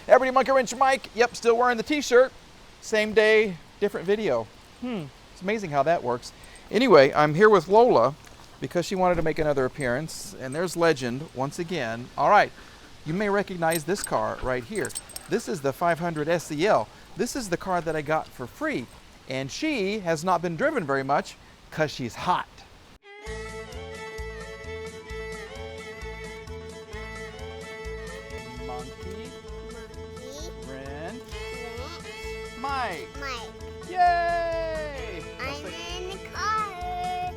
Everybody Monkey Wrench Mike. Yep, still wearing the t-shirt. Same day, different video. It's amazing how that works. Anyway, I'm here with Lola because she wanted to make another appearance. And there's Legend once again. All right, you may recognize this car right here. This is the 500 SEL. This is the car that I got for free. And she has not been driven very much because she's hot. Monkey Wrench Mike. Yay! I'm in the car.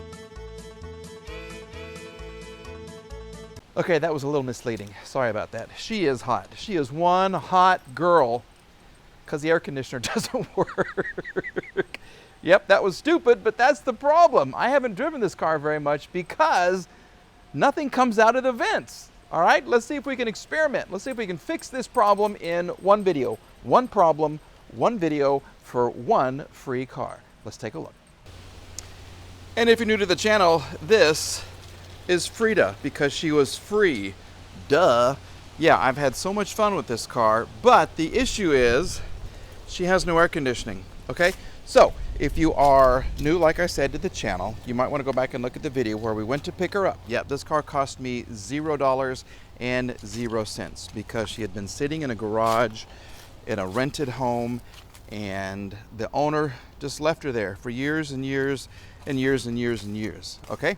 Okay, that was a little misleading. Sorry about that. She is hot. She is one hot girl because the air conditioner doesn't work. Yep, that was stupid, but that's the problem. I haven't driven this car very much because nothing comes out of the vents. All right, let's see if we can experiment. Let's see if we can fix this problem in one video. One problem, one video for one free car. Let's take a look. And if you're new to the channel, this is Frida because she was free. Duh. Yeah, I've had so much fun with this car, but the issue is she has no air conditioning, okay? So if you are new, like I said, to the channel, you might want to go back and look at the video where we went to pick her up. Yep, this car cost me $0 because she had been sitting in a garage in a rented home and the owner just left her there for years and years and years and years and years, okay?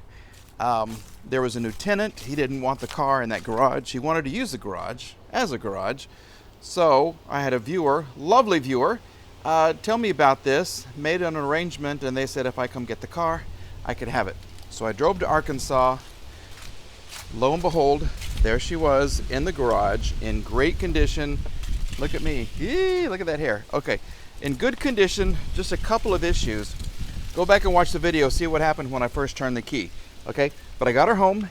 There was a new tenant. He didn't want the car in that garage. He wanted to use the garage as a garage. So I had a viewer, lovely viewer, tell me about this, made an arrangement, and they said if I come get the car, I could have it. So I drove to Arkansas. Lo and behold, there she was in the garage in great condition. Look at me. Yee, look at that hair. Okay, in good condition, just a couple of issues. Go back and watch the video, see what happened when I first turned the key. Okay, but I got her home,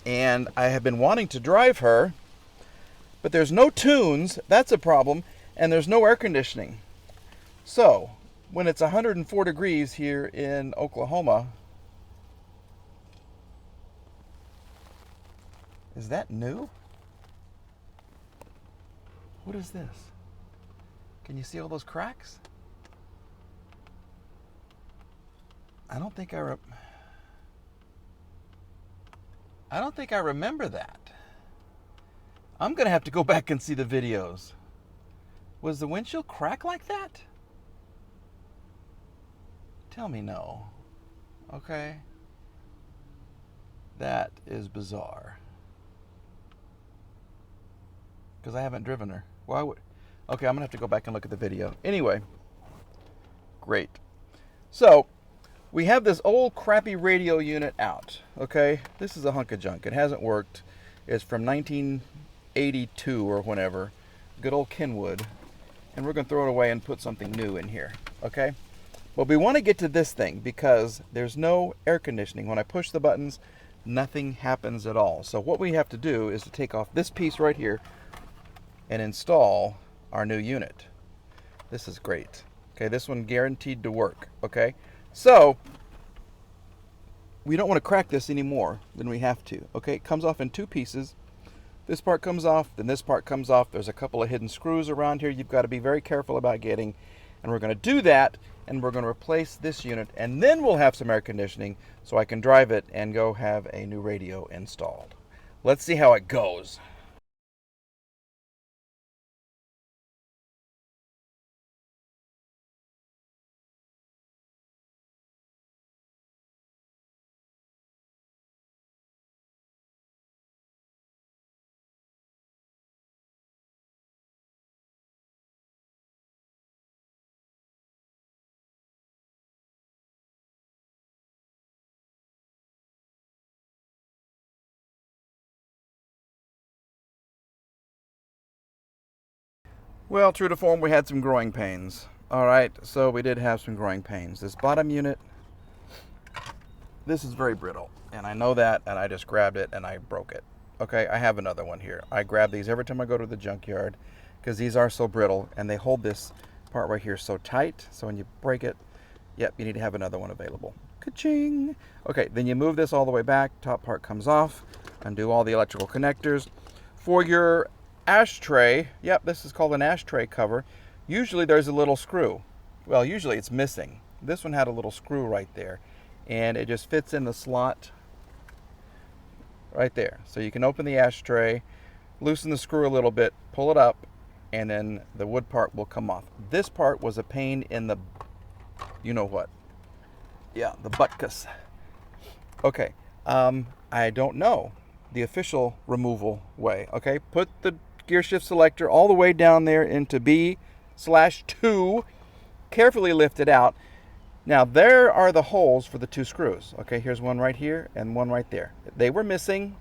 and I have been wanting to drive her, but there's no tunes. That's a problem. And there's no air conditioning. So when it's 104 degrees here in Oklahoma, is that new? What is this? Can you see all those cracks? I don't think I remember that. I'm gonna have to go back and see the videos. Was the windshield cracked like that? Tell me no. Okay. That is bizarre. Because I haven't driven her. Why would... Okay, I'm going to have to go back and look at the video. Anyway. Great. So, we have this old crappy radio unit out. Okay? This is a hunk of junk. It hasn't worked. It's from 1982 or whenever. Good old Kenwood. And we're going to throw it away and put something new in here, okay? But we want to get to this thing because there's no air conditioning. When I push the buttons, nothing happens at all. So what we have to do is to take off this piece right here and install our new unit. This is great. Okay, this one guaranteed to work, okay? So we don't want to crack this any more than we have to, okay? It comes off in two pieces. This part comes off, then this part comes off. There's a couple of hidden screws around here you've got to be very careful about getting. And we're going to do that, and we're going to replace this unit, and then we'll have some air conditioning so I can drive it and go have a new radio installed. Let's see how it goes. Well, true to form, we had some growing pains. All right, so we did have some growing pains. This bottom unit, this is very brittle, and I know that, and I just grabbed it and I broke it. Okay, I have another one here. I grab these every time I go to the junkyard because these are so brittle, and they hold this part right here so tight, so when you break it, yep, you need to have another one available. Ka-ching! Okay, then you move this all the way back, top part comes off, undo all the electrical connectors. For your ashtray. Yep, this is called an ashtray cover. Usually there's a little screw. Well, usually it's missing. This one had a little screw right there, and it just fits in the slot right there. So you can open the ashtray, loosen the screw a little bit, pull it up, and then the wood part will come off. This part was a pain in the, you know what? Yeah, the butkus. Okay, I don't know the official removal way. Okay, put the gear shift selector all the way down there into B/2. Carefully lift it out. Now there are the holes for the two screws. Okay, here's one right here and one right there. They were missing,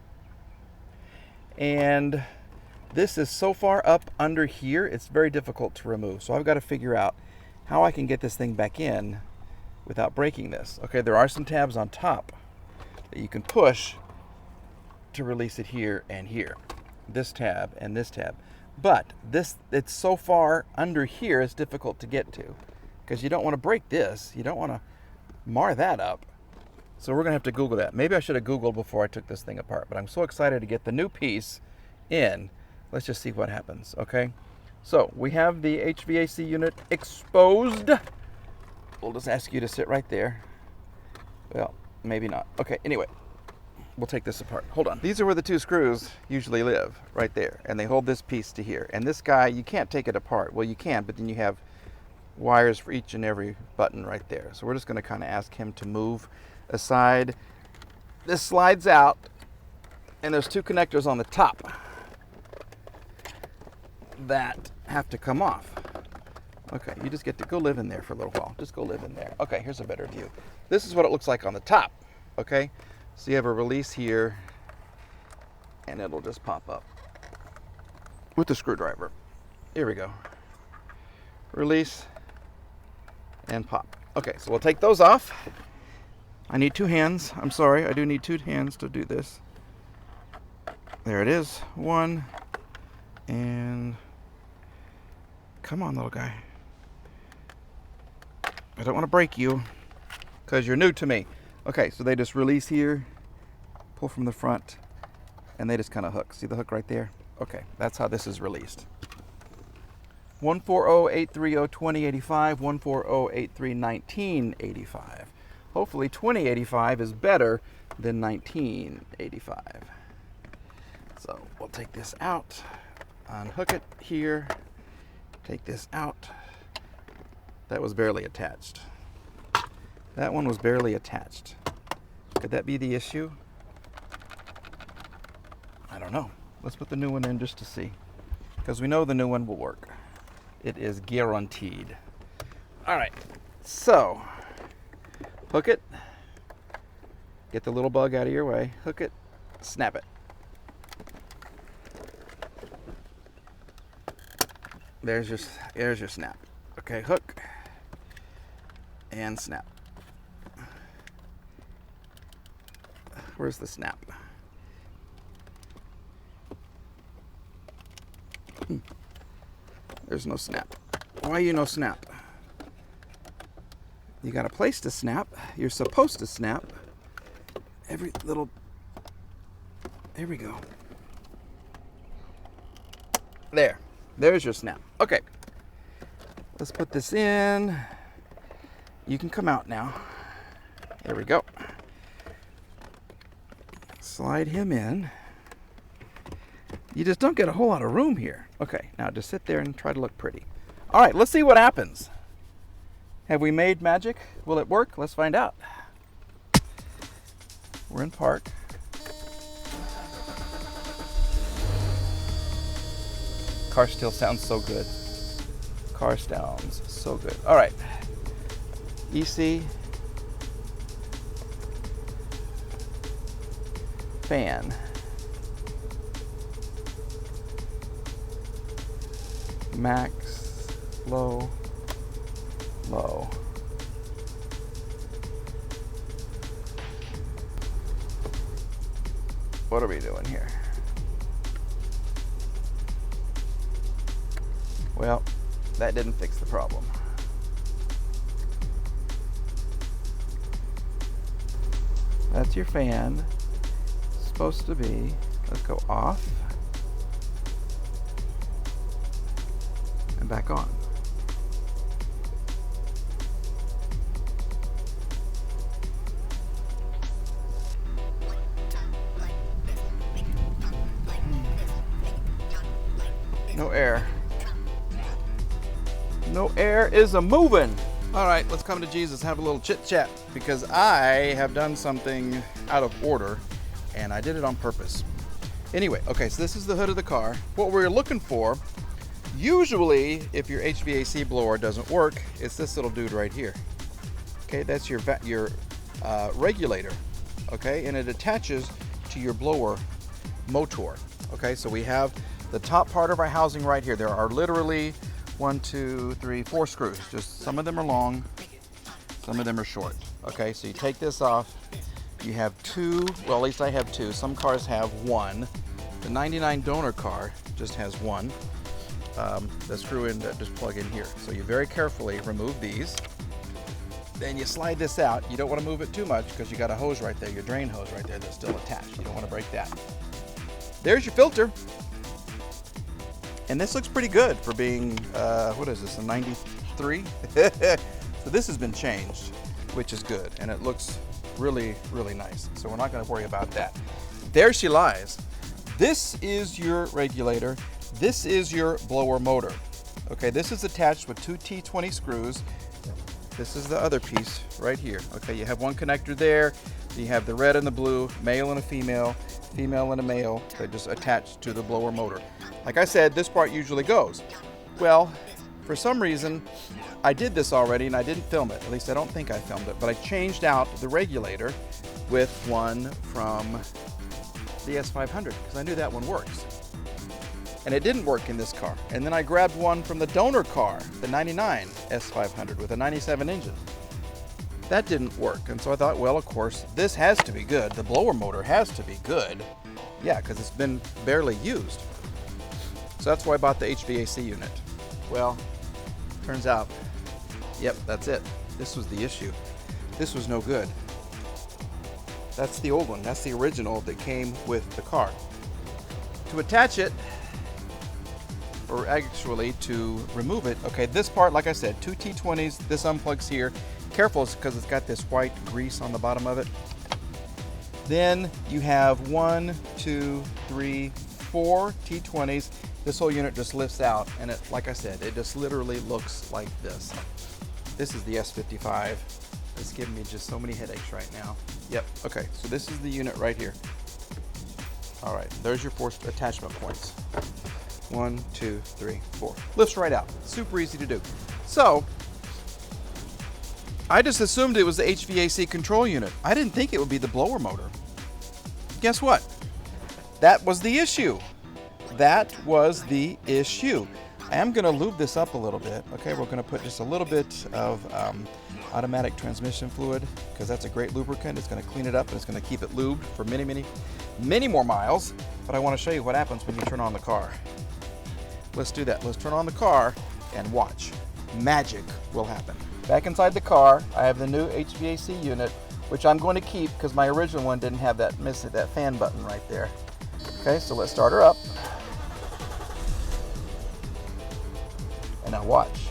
and this is so far up under here, it's very difficult to remove. So I've got to figure out how I can get this thing back in without breaking this. Okay, there are some tabs on top that you can push to release it here and here. This tab and this tab. But it's so far under here, it's difficult to get to, because you don't want to break this. You don't want to mar that up. So we're going to have to Google that. Maybe I should have Googled before I took this thing apart, but I'm so excited to get the new piece in. Let's just see what happens, okay? So we have the HVAC unit exposed. We'll just ask you to sit right there. Well, maybe not. Okay, anyway, we'll take this apart. Hold on. These are where the two screws usually live, right there. And they hold this piece to here. And this guy, you can't take it apart. Well, you can, but then you have wires for each and every button right there. So we're just going to kind of ask him to move aside. This slides out, and there's two connectors on the top that have to come off. Okay, you just get to go live in there for a little while. Just go live in there. Okay, here's a better view. This is what it looks like on the top. Okay, so you have a release here, and it'll just pop up with the screwdriver. Here we go. Release and pop. Okay, so we'll take those off. I need two hands. I'm sorry, I do need two hands to do this. There it is. One, and come on, little guy. I don't want to break you because you're new to me. Okay, so they just release here, pull from the front, and they just kind of hook. See the hook right there? Okay, that's how this is released. 140-830-2085, 140-830-1985. Hopefully 2085 is better than 1985. So we'll take this out, unhook it here, take this out. That was barely attached. That one was barely attached. Could that be the issue? I don't know. Let's put the new one in just to see, because we know the new one will work. It is guaranteed. All right, so hook it, get the little bug out of your way, hook it, snap it. There's your snap. Okay, hook and snap. Where's the snap? There's no snap. Why you no snap? You got a place to snap. You're supposed to snap. Every little... There we go. There. There's your snap. Okay. Let's put this in. You can come out now. There we go. Slide him in. You just don't get a whole lot of room here. Okay, now just sit there and try to look pretty. All right, let's see what happens. Have we made magic? Will it work? Let's find out. We're in park. Car still sounds so good. Car sounds so good. All right. EC. Fan. Max. Low. Low. What are we doing here? Well, that didn't fix the problem. That's your fan. Supposed to be. Let's go off. back on. No air. No air is a moving. All right, let's come to Jesus, have a little chit chat, because I have done something out of order and I did it on purpose. Anyway, okay, so this is the hood of the car. What we're looking for, usually if your HVAC blower doesn't work, it's this little dude right here. Okay, that's your regulator, okay, and it attaches to your blower motor. Okay, so we have the top part of our housing right here. There are literally 1, 2, 3, 4 screws. Just some of them are long, some of them are short. Okay, so you take this off. You have 2, well, at least I have 2. Some cars have 1. The 99 donor car just has 1. The screw in that just plug in here. So you very carefully remove these. Then you slide this out. You don't want to move it too much because you got a hose right there, your drain hose right there that's still attached. You don't want to break that. There's your filter. And this looks pretty good for being, what is this, a 93? So this has been changed, which is good. And it looks really, really nice. So we're not going to worry about that. There she lies. This is your regulator. This is your blower motor. Okay, this is attached with 2 T20 screws. This is the other piece right here. Okay, you have one connector there. You have the red and the blue, male and a female, female and a male. They're just attached to the blower motor. Like I said, this part usually goes. Well, for some reason, I did this already and I didn't film it. At least I don't think I filmed it, but I changed out the regulator with one from the S500 because I knew that one works. And it didn't work in this car. And then I grabbed one from the donor car, the 99 S500 with a 97 engine. That didn't work. And so I thought, well, of course, this has to be good. The blower motor has to be good. Yeah, because it's been barely used. So that's why I bought the HVAC unit. Well, turns out, yep, that's it. This was the issue. This was no good. That's the old one. That's the original that came with the car. To attach it, or actually to remove it, okay, this part, like I said, 2 T20s, this unplugs here. Careful because it's got this white grease on the bottom of it. Then you have 1, 2, 3, 4 T20s. This whole unit just lifts out, and it, like I said, it just literally looks like this. This is the S55. It's giving me just so many headaches right now. Yep, okay, so this is the unit right here. All right, there's your 4 attachment points. 1, 2, 3, 4. Lifts right out. Super easy to do. So, I just assumed it was the HVAC control unit. I didn't think it would be the blower motor. Guess what? That was the issue. That was the issue. I am going to lube this up a little bit. Okay, we're going to put just a little bit of automatic transmission fluid because that's a great lubricant. It's going to clean it up and it's going to keep it lubed for many, many, many more miles. But I want to show you what happens when you turn on the car. Let's do that. Let's turn on the car and watch. Magic will happen. Back inside the car, I have the new HVAC unit, which I'm going to keep because my original one didn't have that fan button right there. Okay, so let's start her up. And now watch.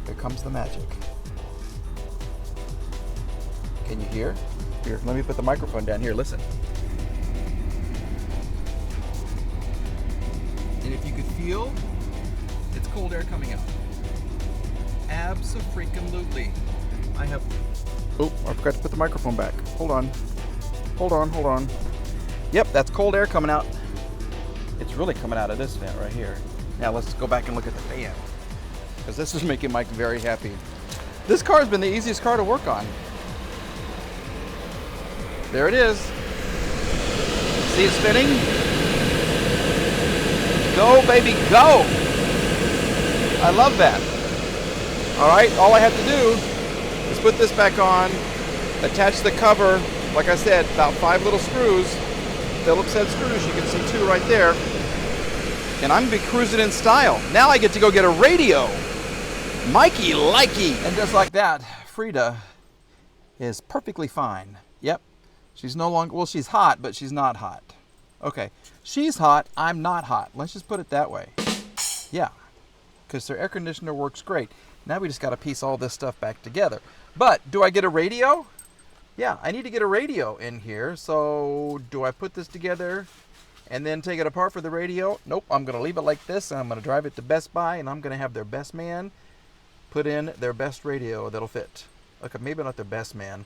Here comes the magic. Can you hear? Here, let me put the microphone down here. Listen. And if you could feel, it's cold air coming out. Abso-freaking-lutely. I have... Oh, I forgot to put the microphone back. Hold on. Hold on, hold on. Yep, that's cold air coming out. It's really coming out of this vent right here. Now let's go back and look at the fan, because this is making Mike very happy. This car has been the easiest car to work on. There it is. See it spinning? Go, baby, go! I love that. All right, all I have to do is put this back on, attach the cover, like I said, about 5 little screws. Phillips head screws, you can see 2 right there. And I'm gonna be cruising in style. Now I get to go get a radio. Mikey likey. And just like that, Frida is perfectly fine. Yep, she's no longer, well, she's hot, but she's not hot. Okay, she's hot, I'm not hot. Let's just put it that way. Yeah, because their air conditioner works great. Now we just got to piece all this stuff back together. But do I get a radio? Yeah, I need to get a radio in here. So do I put this together and then take it apart for the radio? Nope, I'm going to leave it like this, and I'm going to drive it to Best Buy, and I'm going to have their best man put in their best radio that'll fit. Okay, maybe not their best man.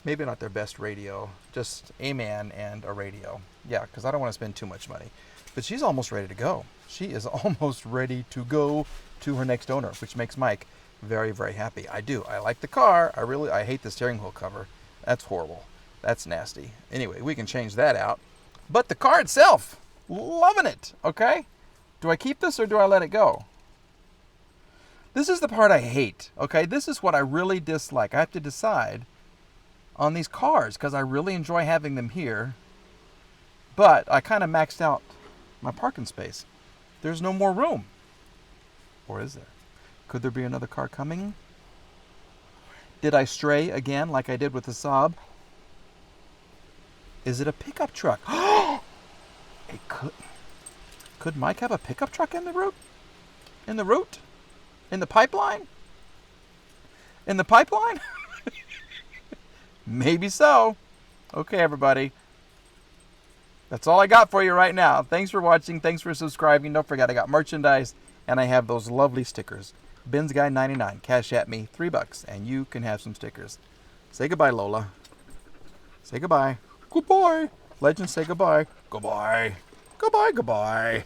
Maybe not their best radio. Just a man and a radio. Yeah, because I don't want to spend too much money. But she's almost ready to go. She is almost ready to go to her next owner, which makes Mike very, very happy. I do. I like the car. I hate the steering wheel cover. That's horrible. That's nasty. Anyway, we can change that out. But the car itself, loving it. Okay? Do I keep this or do I let it go? This is the part I hate. Okay? This is what I really dislike. I have to decide on these cars because I really enjoy having them here. But I kind of maxed out my parking space. There's no more room. Or is there? Could there be another car coming? Did I stray again like I did with the Saab? Is it a pickup truck? It could. Could Mike have a pickup truck in the route? In the route? In the pipeline? In the pipeline? Maybe so. Okay, everybody. That's all I got for you right now. Thanks for watching. Thanks for subscribing. Don't forget, I got merchandise, and I have those lovely stickers. Ben's Guy 99. Cash at me $3, and you can have some stickers. Say goodbye, Lola. Say goodbye. Goodbye. Legends, say goodbye. Goodbye. Goodbye, goodbye.